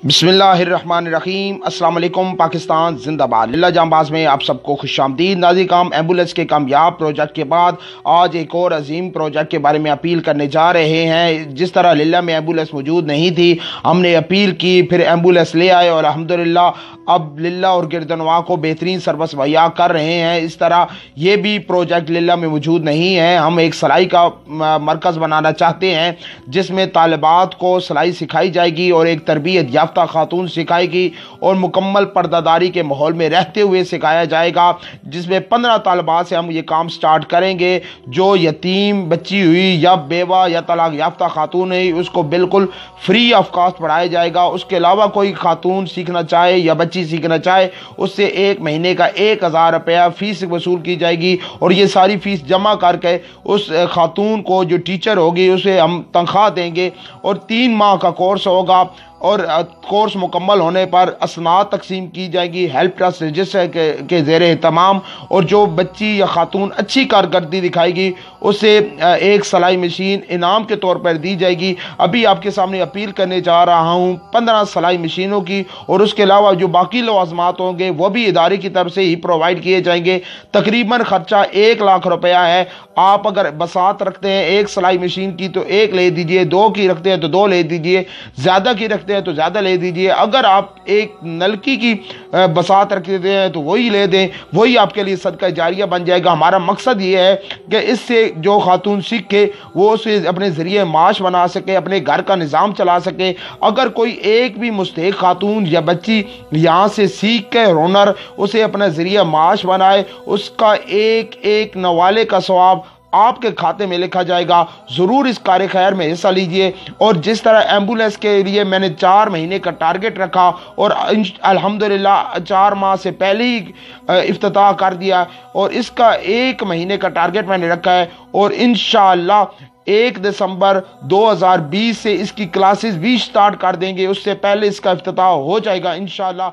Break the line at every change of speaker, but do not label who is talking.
बिस्मिल्लाहिर्रहमानिर्रहीम। अस्सलाम वालेकुम। पाकिस्तान जिंदाबाद। लिल्ला जांबाज में आप सबको खुशामदीद। नाज़िर काम एम्बुलेंस के कामयाब प्रोजेक्ट के बाद आज एक और अजीम प्रोजेक्ट के बारे में अपील करने जा रहे हैं। जिस तरह लिल्ला में एम्बुलेंस मौजूद नहीं थी, हमने अपील की, फिर एम्बुलेंस ले आए और अल्हम्दुलिल्लाह अब लिल्ला और गिरदनवा को बेहतरीन सर्विस मुहैया कर रहे हैं। इस तरह ये भी प्रोजेक्ट लिल्ला में मौजूद नहीं है। हम एक सिलाई का मरकज़ बनाना चाहते हैं जिसमें तालिबात को सिलाई सिखाई जाएगी और एक तरबियत याफ्ता खातून सिखाएगी और मुकम्मल पर्दादारी के माहौल में रहते हुए सिखाया जाएगा, जिसमें 15 तालिबात से हम ये काम स्टार्ट करेंगे। जो यतीम बच्ची हुई या बेवा या तलाक याफ्ता खातून है उसको बिल्कुल फ्री ऑफ कॉस्ट पढ़ाया जाएगा। उसके अलावा कोई खातून सीखना चाहे या बच्ची सीखना चाहे उससे एक महीने का 1000 रुपया फीस वसूल की जाएगी और ये सारी फीस जमा करके उस खातून को जो टीचर होगी उसे हम तनख्वाह देंगे और 3 माह का कोर्स होगा और कोर्स मुकम्मल होने पर असनाद तकसीम की जाएगी हेल्प ट्रस्ट रजिस्टर के ज़ेर एहतमाम। और जो बच्ची या खातून अच्छी कारकर्दगी दिखाएगी उसे एक सिलाई मशीन इनाम के तौर पर दी जाएगी। अभी आपके सामने अपील करने जा रहा हूँ 15 सिलाई मशीनों की, और उसके अलावा जो बाकी लवाजमात होंगे वो भी इदारे की तरफ से ही प्रोवाइड किए जाएंगे। तकरीबन खर्चा 1 लाख रुपया है। आप अगर बसात रखते हैं एक सिलाई मशीन की तो 1 ले दीजिए, 2 की रखते हैं तो 2 ले दीजिए, ज़्यादा की रखते हैं तो ज़्यादा ले दीजिए। अगर आप एक नलकी की बसात रखते हैं तो वही ले दें, वही आपके लिए सदका जारिया बन जाएगा। हमारा मकसद ये है कि इससे जो खातून सीखे वो उसे अपने ज़रिए माश बना सके, अपने घर का निज़ाम चला सके। अगर कोई एक भी मुस्तहिक खातून या बच्ची यहाँ से सीख के हुनर उसे अपना ज़रिए माश बनाए, उसका एक एक नवाले का सवाब आपके खाते में लिखा जाएगा। ज़रूर इस कार्य खैर में हिस्सा लीजिए। और जिस तरह एम्बुलेंस के लिए मैंने 4 महीने का टारगेट रखा और अल्हम्दुलिल्लाह 4 माह से पहले ही इफ्तिताह कर दिया, और इसका 1 महीने का टारगेट मैंने रखा है और इंशाअल्लाह 1 दिसंबर 2020 से इसकी क्लासेस भी स्टार्ट कर देंगे। उससे पहले इसका इफ्तिताह हो जाएगा इंशाअल्लाह।